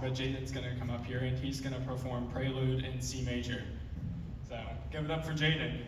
But Jaden's gonna come up here and he's gonna perform Prelude in C major. So give it up for Jaden.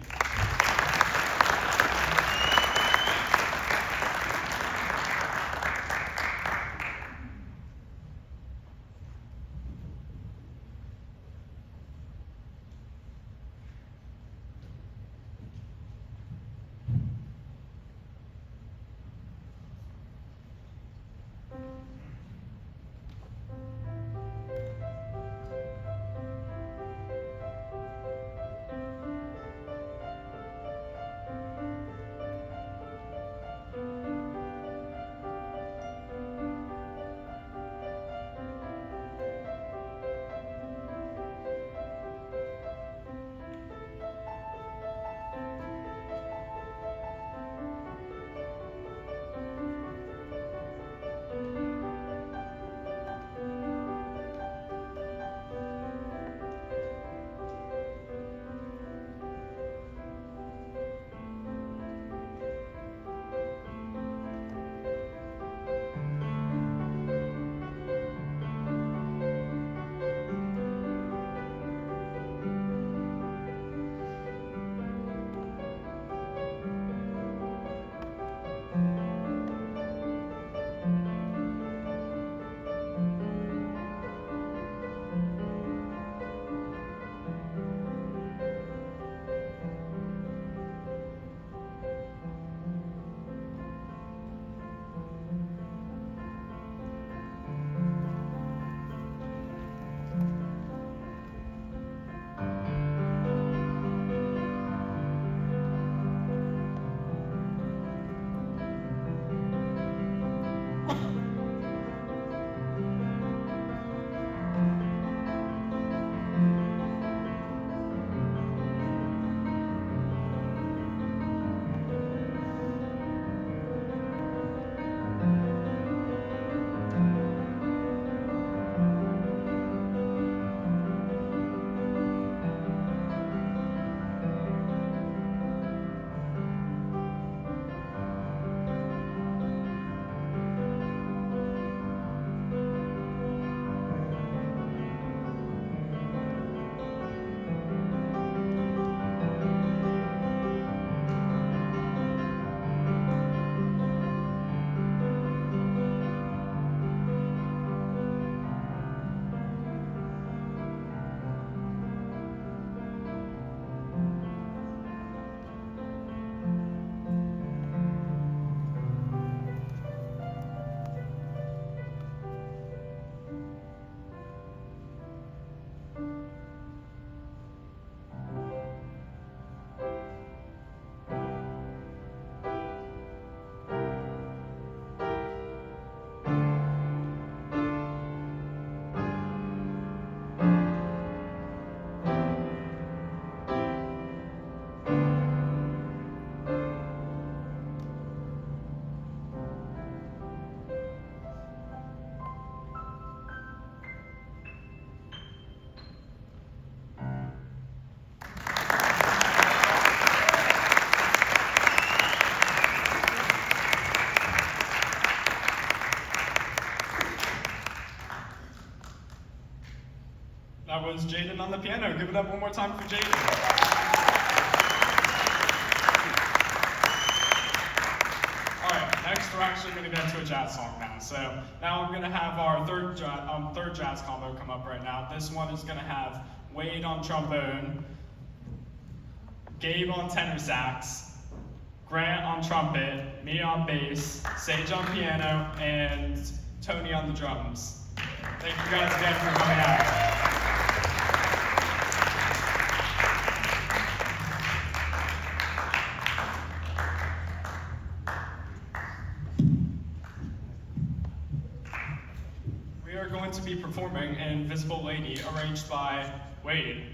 That was Jaden on the piano. Give it up one more time for Jaden. All right, next we're actually going to get to a jazz song now. So now we're going to have our third jazz combo come up right now. This one is going to have Wade on trombone, Gabe on tenor sax, Grant on trumpet, me on bass, Sage on piano, and Tony on the drums. Thank you guys again for coming out. We are going to be performing Invisible Lady, arranged by Wade.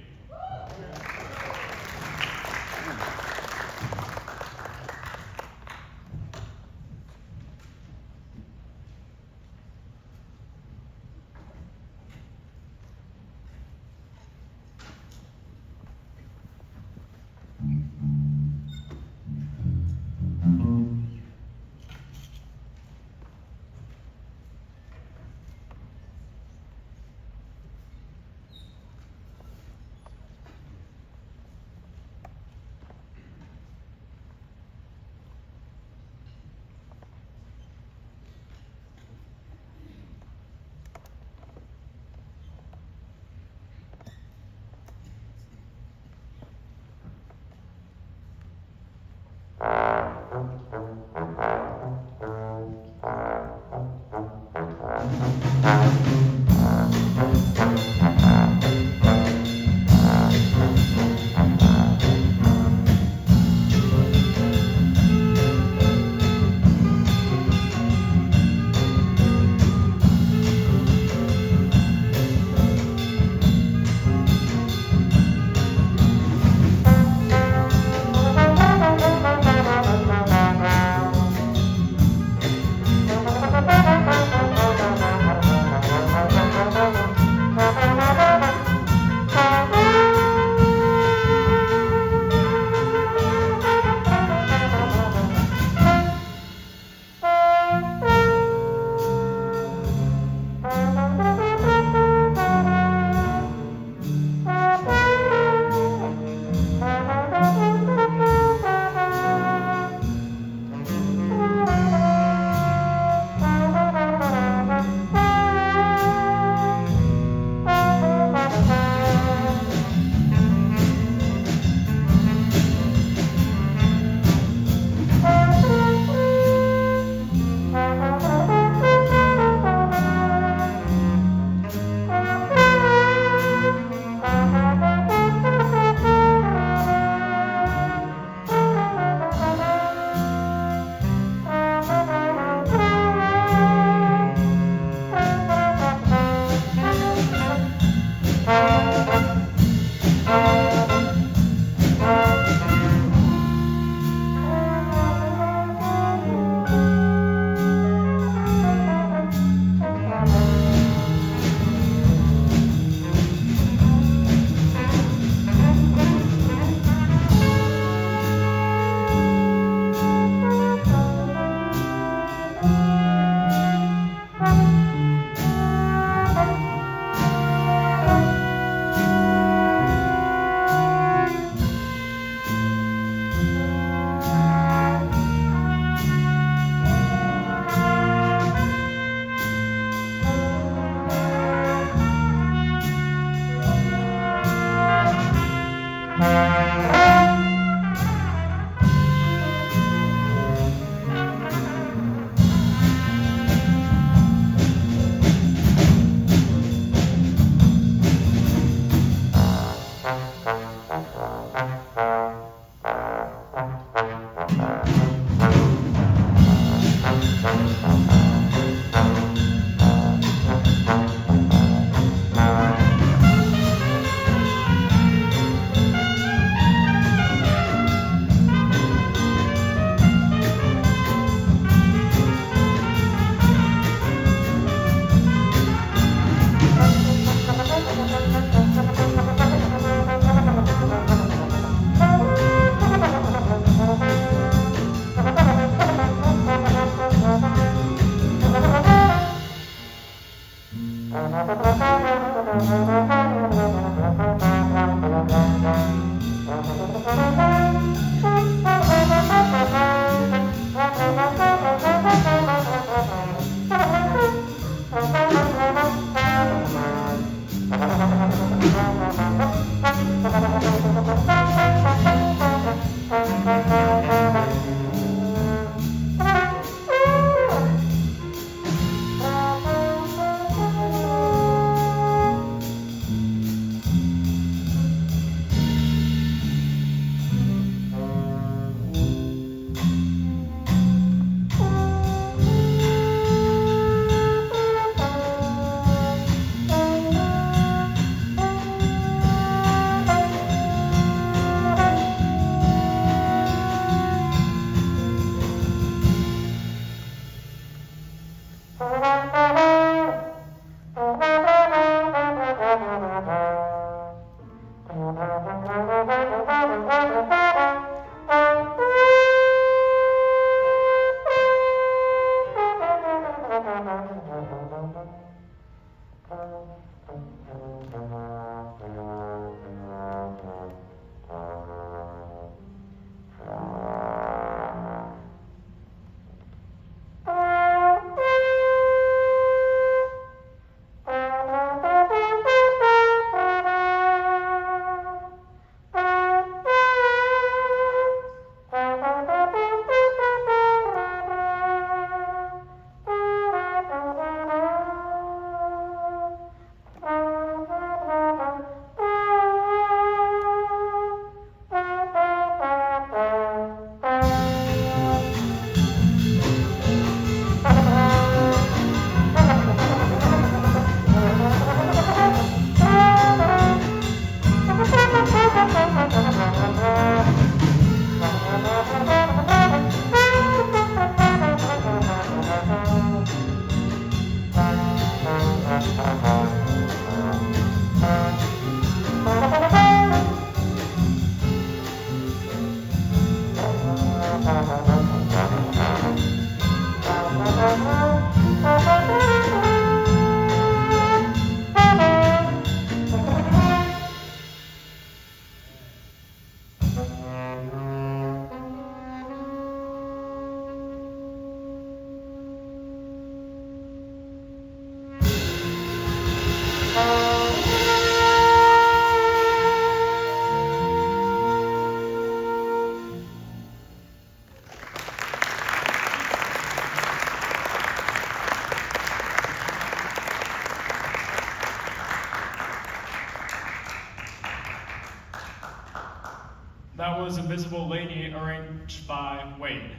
That was Invisible Lady, arranged by Wade.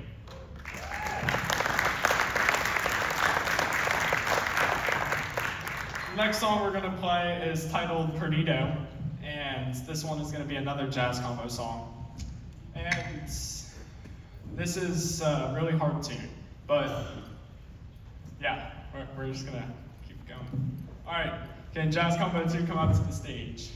The next song we're going to play is titled Perdido, and this one is going to be another jazz combo song. And this is a really hard tune, but yeah, we're just going to keep going. All right, can Jazz Combo 2 come up to the stage?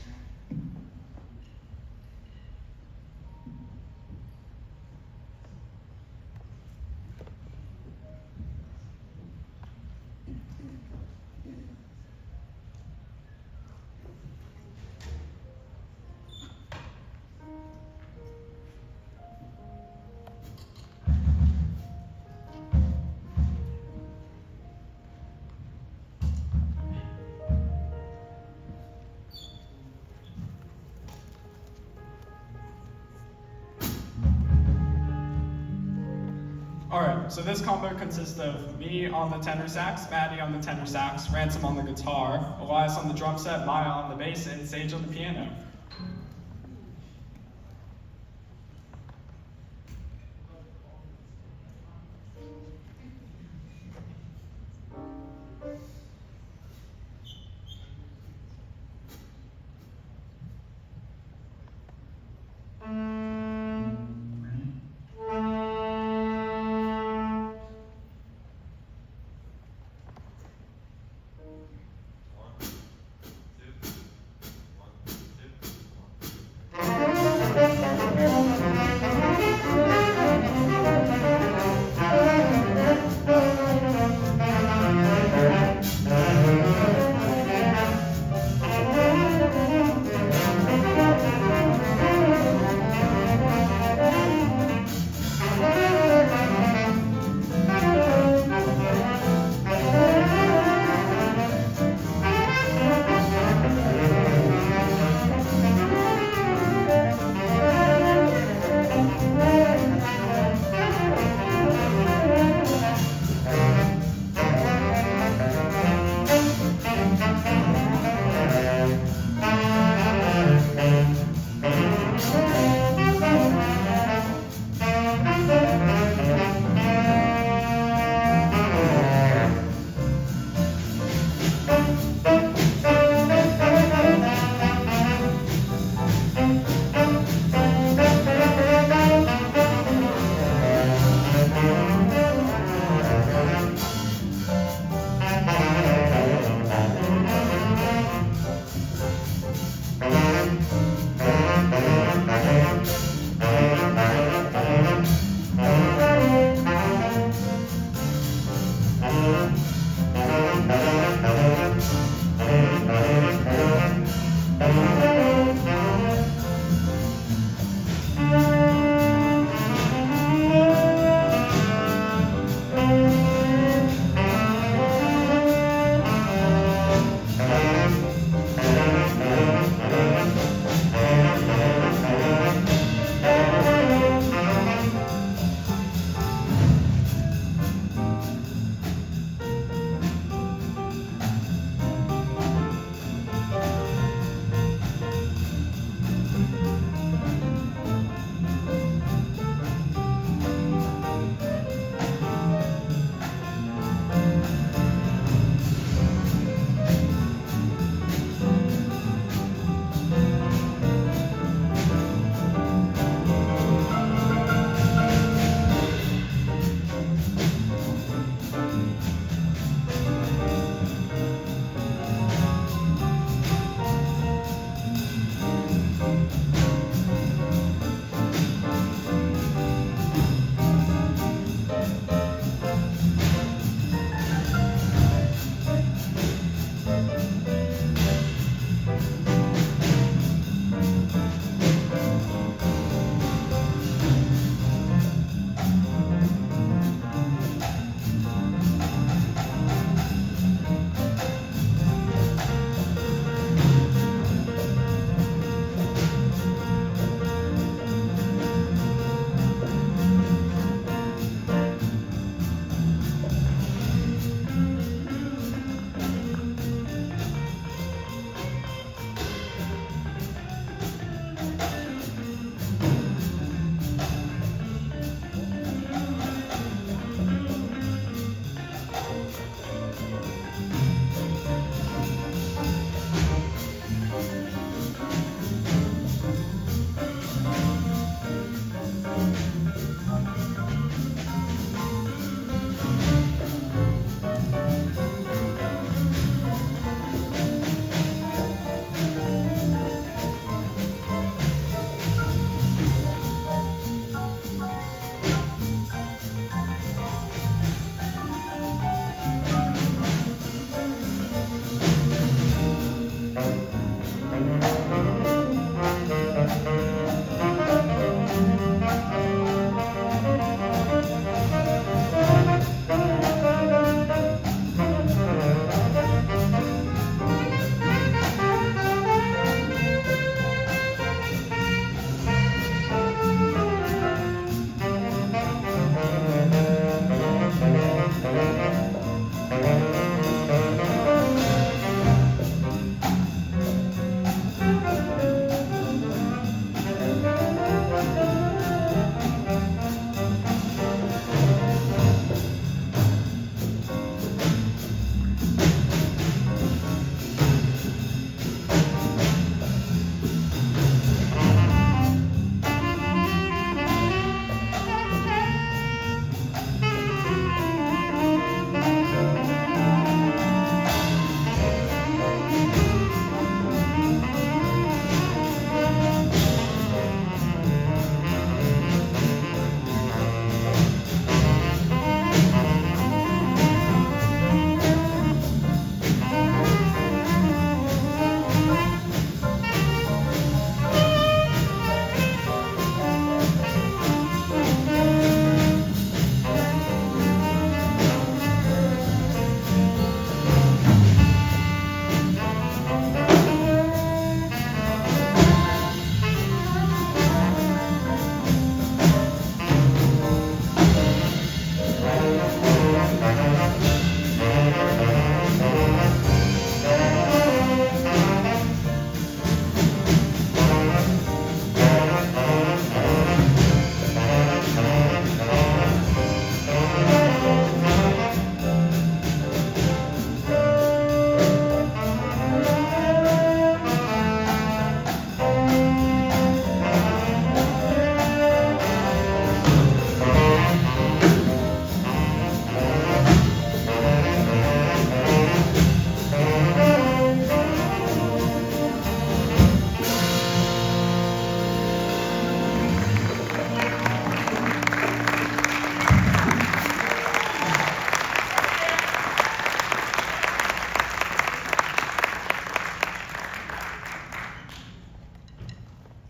Alright, so this combo consists of me on the tenor sax, Maddie on the tenor sax, Ransom on the guitar, Elias on the drum set, Maya on the bass, and Sage on the piano.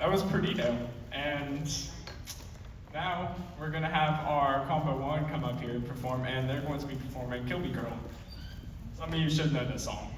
That was Perdido. And now we're going to have our Combo 1 come up here and perform, and they're going to be performing Kill Me Girl. Some of you should know this song.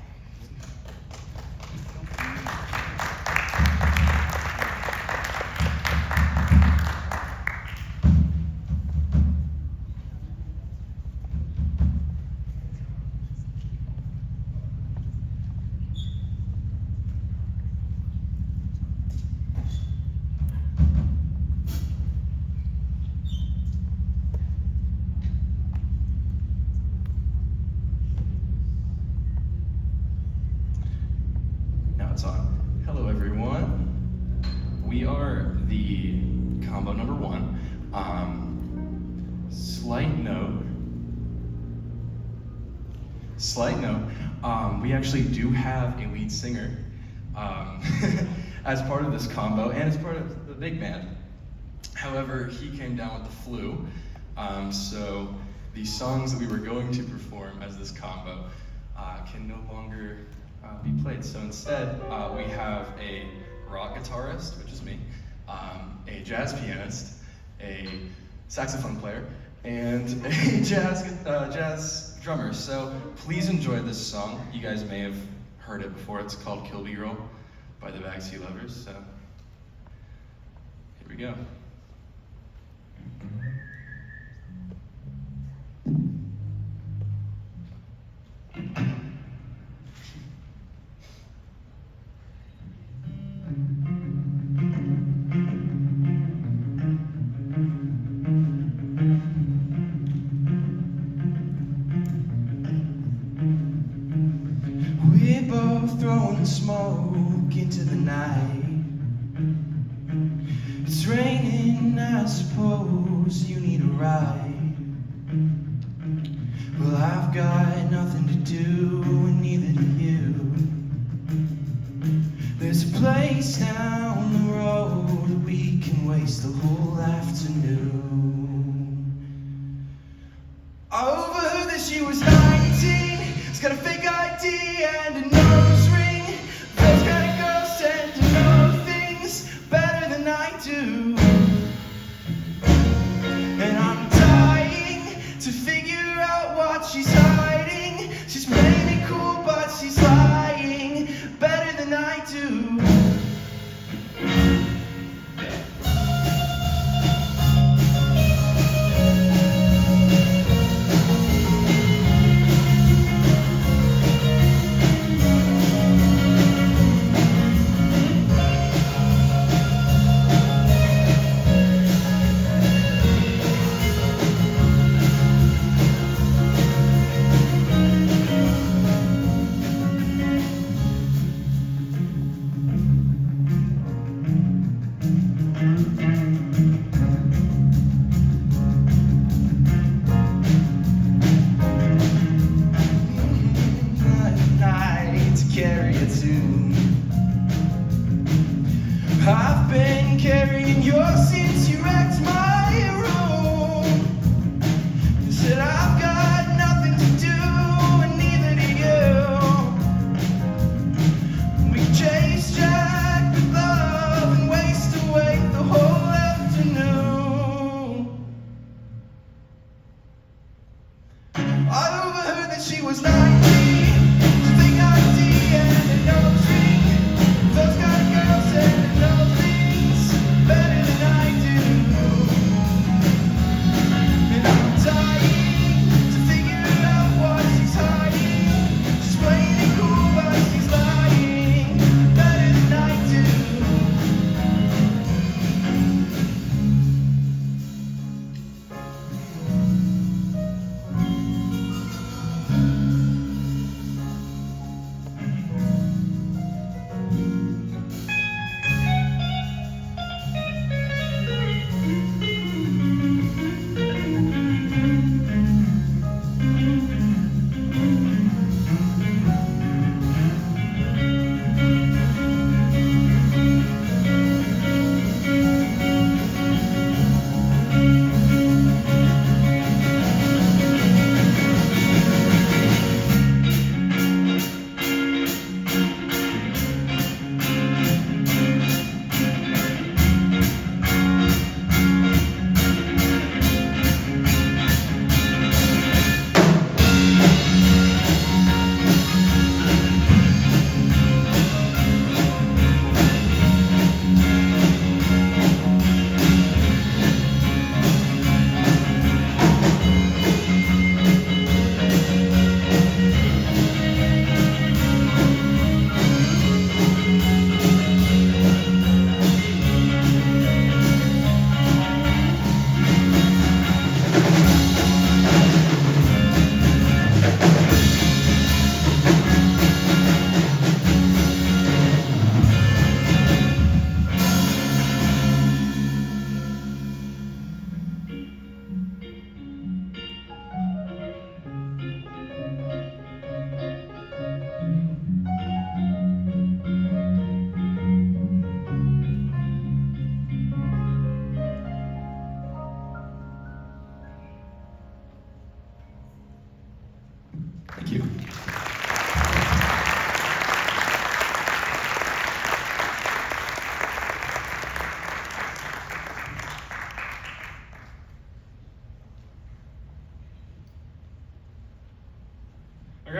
Hello everyone. We are the combo number 1. Slight note, we actually do have a lead singer as part of this combo and as part of the big band. However, he came down with the flu, so the songs that we were going to perform as this combo can no longer be played. So instead, we have a rock guitarist, which is me, a jazz pianist, a saxophone player, and a jazz drummer. So please enjoy this song. You guys may have heard it before. It's called Kill Me Girl by the Backseat Lovers. So here we go. We're both throwing smoke into the night. It's raining, I suppose you need a ride. Well, I've got nothing to do, and neither do you. There's a place down the road we can waste the whole afternoon. I overheard that she was 19. She's got a fake ID and a nose ring. Those kind of girls tend to know things better than I do. And I'm dying to figure out what she's hiding. She's playing it cool, but she's lying better than I do. I've been carrying yours since you wrecked my room. You said I've got nothing to do, and neither do you. We chase Jack with love and waste away the whole afternoon. I overheard that she was 19. Fake ID and a nose ring. Those kind of girls and know things better than I do.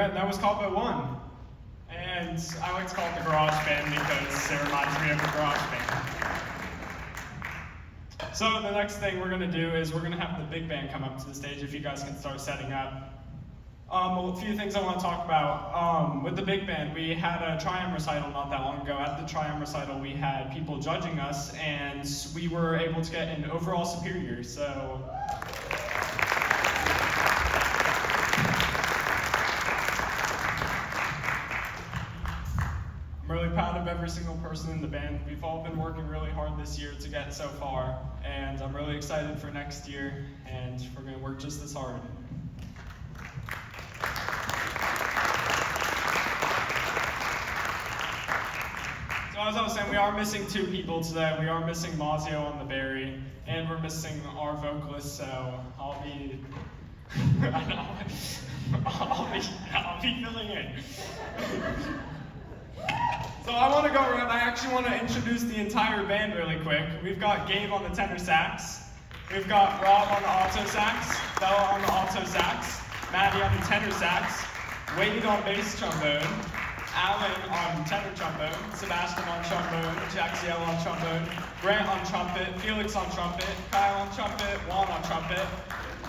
Grant, that was combo 1. And I like to call it the garage band because it reminds me of the garage band. So the next thing we're gonna do is we're gonna have the big band come up to the stage if you guys can start setting up. A few things I want to talk about. With the big band, we had a Triumph recital not that long ago. At the Triumph recital, we had people judging us, and we were able to get an overall superior. So I'm really proud of every single person in the band. We've all been working really hard this year to get so far, and I'm really excited for next year, and we're going to work just as hard. So as I was saying, we are missing 2 people today. We are missing Mazio on the Barry, and we're missing our vocalist, so I'll be filling in. So I want to go around. I actually want to introduce the entire band really quick. We've got Gabe on the tenor sax. We've got Rob on the alto sax, Bella on the alto sax, Maddie on the tenor sax, Wade on bass trombone, Alan on tenor trombone, Sebastian on trombone, Jaxiel on trombone, Grant on trumpet, Felix on trumpet, Kyle on trumpet, Juan on trumpet,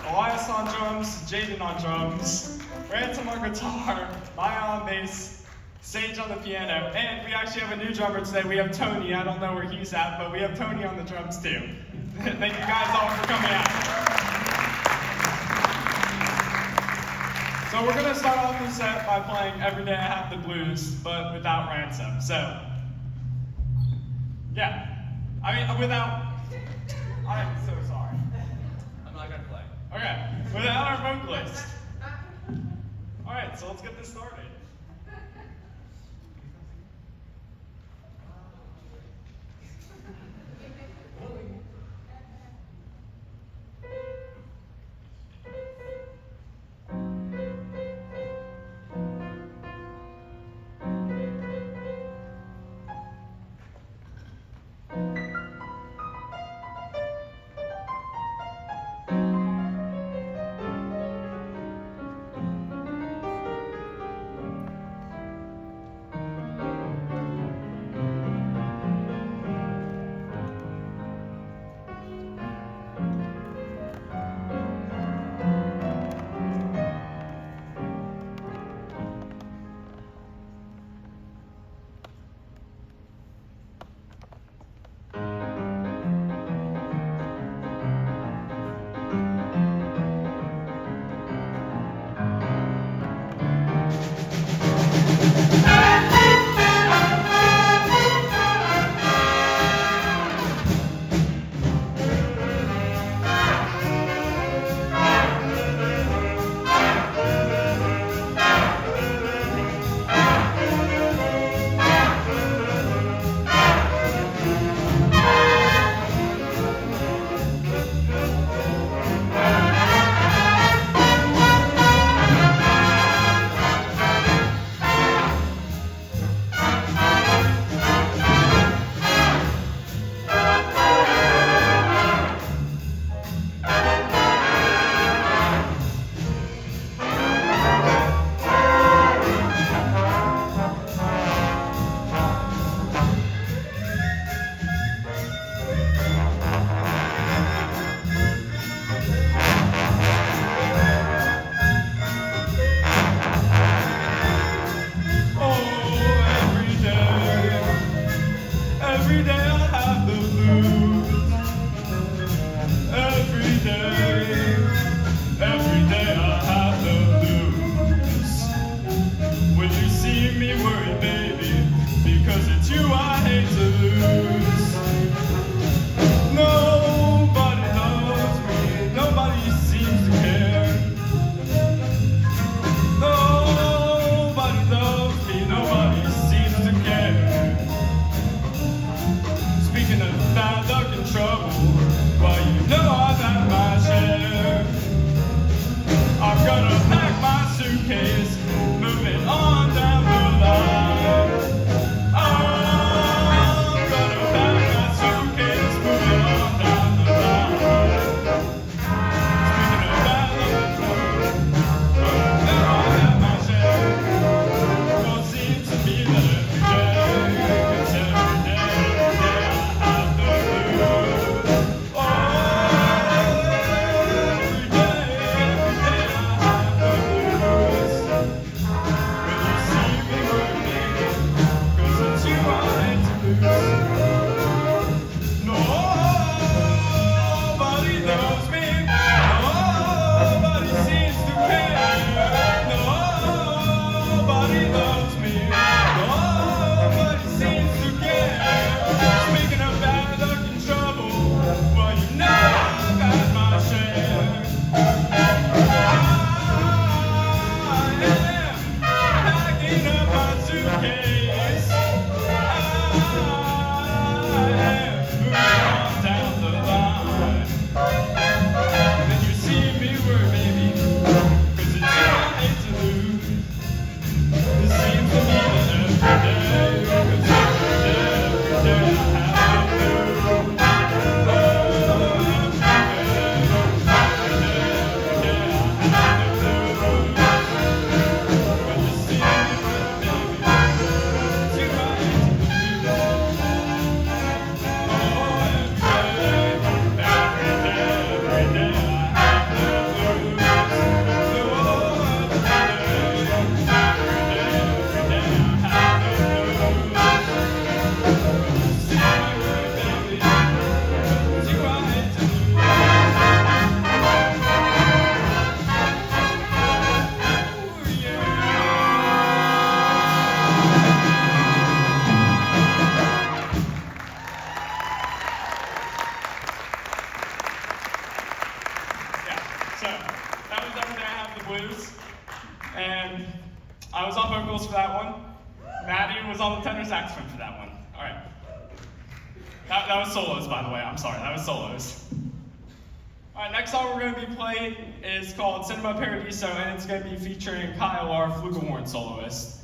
Elias on drums, Jaden on drums, Ransom on guitar, Maya on bass, Sage on the piano, and we actually have a new drummer today. We have Tony. I don't know where he's at, but we have Tony on the drums too. Thank you guys all for coming out. So we're going to start off the set by playing Every Day I Have the Blues, but without Ransom. So, yeah. I'm so sorry. I'm not gonna play. Okay, without our vocalist. All right, so let's get this started. attachment for that one. All right. That was solos, by the way. I'm sorry, that was solos. All right, next song we're going to be playing is called Cinema Paradiso, and it's going to be featuring Kyle, our flugelhorn soloist.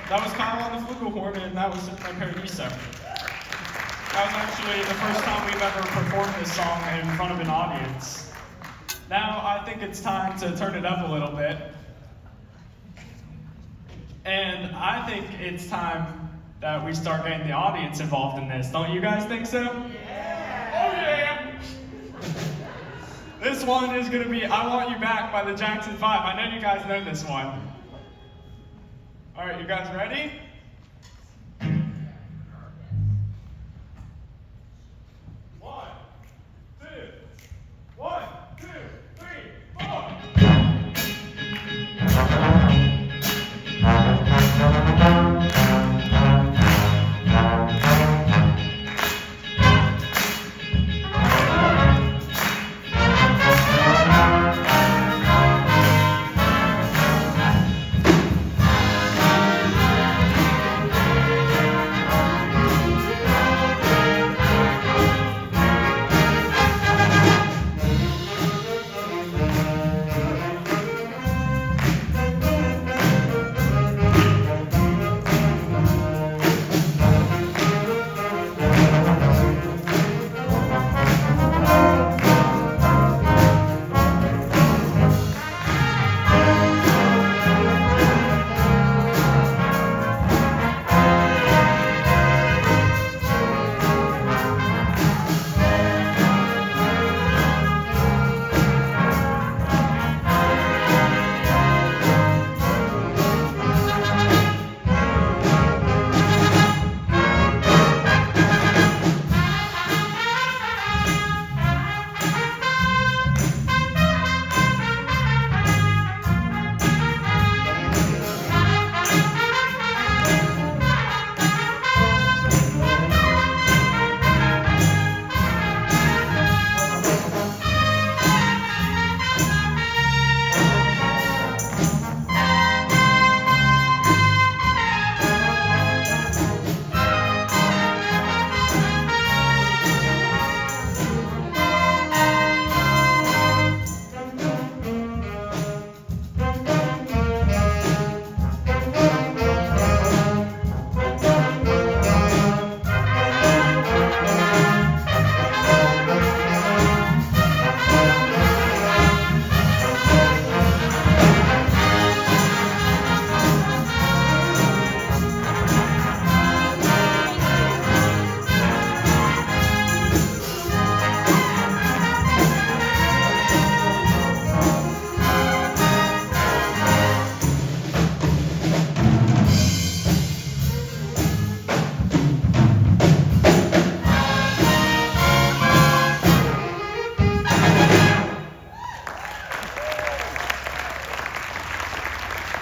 That was Kyle on the flugelhorn, and that was Cinema Paradiso. That was actually the first time we've ever performed this song in front of an audience. Now I think it's time to turn it up a little bit. And I think it's time that we start getting the audience involved in this. Don't you guys think so? Yeah! Oh yeah! This one is gonna be I Want You Back by the Jackson 5. I know you guys know this one. All right, you guys ready?